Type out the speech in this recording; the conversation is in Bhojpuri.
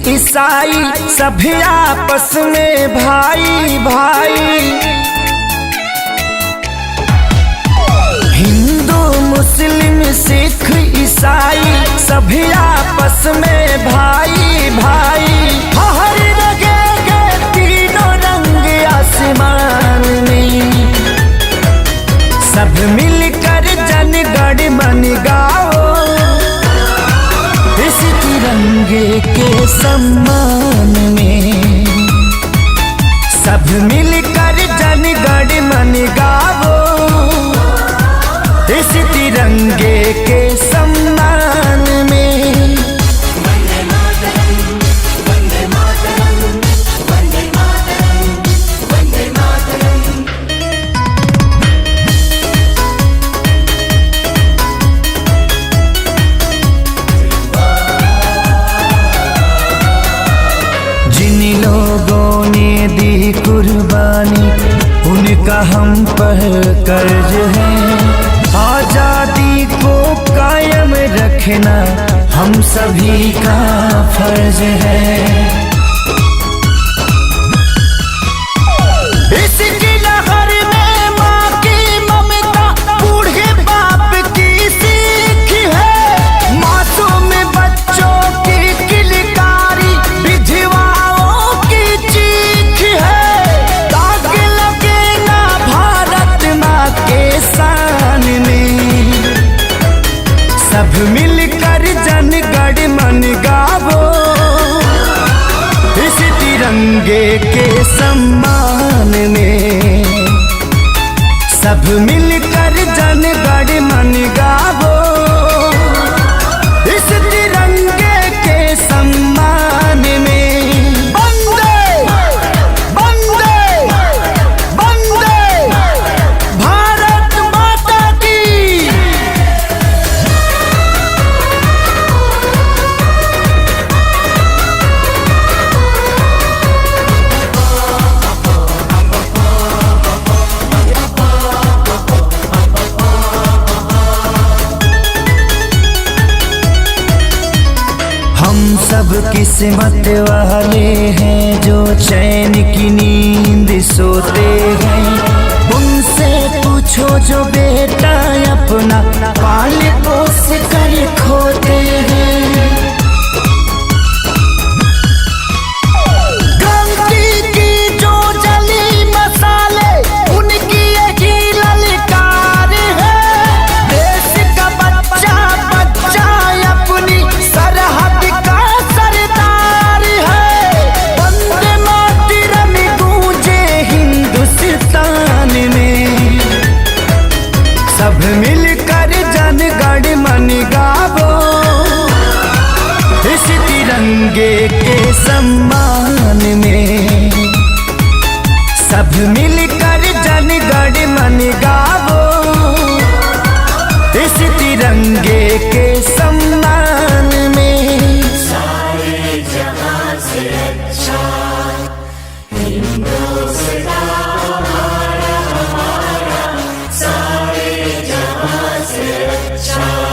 ईसाई सभी आपस में भाई भाई। हिंदू मुस्लिम सिख ईसाई सभी आपस में भाई भाई। हर जगह तीनों रंग आसमान में, सब मिलकर जन गण मन गाओ, इस तिरंगे के सम्मान में। सब मिलकर जन गण मन गाओ, इस तिरंगे के सम्मान में। वंदे मातरम, वंदे मातरम, वंदे मातरम, वंदे मातरम। जिन लोगों ने दी कुर्बानी उनका हम पर कर्ज है। आजादी को कायम रखना हम सभी का फर्ज है। इसकी लहर में माँ की ममता, बूढ़े बाप की सीख है। मासूम बच्चों की किलकारी, विधवाओं की चीख है। दाग लगे ना भारत माँ के शान में, सब मिलकर जन गण मन गावो, इस तिरंगे के सम्मान में। सब मिलकर जन गण मन गावो, इस तिरंगे के सम्मान में। वंदे वंदे वंदे भारत माता की। हम सब किस्मत वाले हैं जो चैन की नींद सोते हैं। उनसे पूछो जो बेटा अपना पाल पोस कर खोते हैं। क्रांति की जो जली मसाले, उनकी यही ललकार है। देश का बच्चा बच्चा अपनी सरहद का सरदार है। वंदे मातरम गूंजे हिंदुस्तान में, सब मिलकर जन गण मन गावो, इस तिरंगे के सम्मान में। सब मिलकर जन गण मन गावो, इस तिरंगे के सम्मान में। सारे जहां से अच्छा हिंदुस्तान हमारा, हमारा। सारे जहां से अच्छा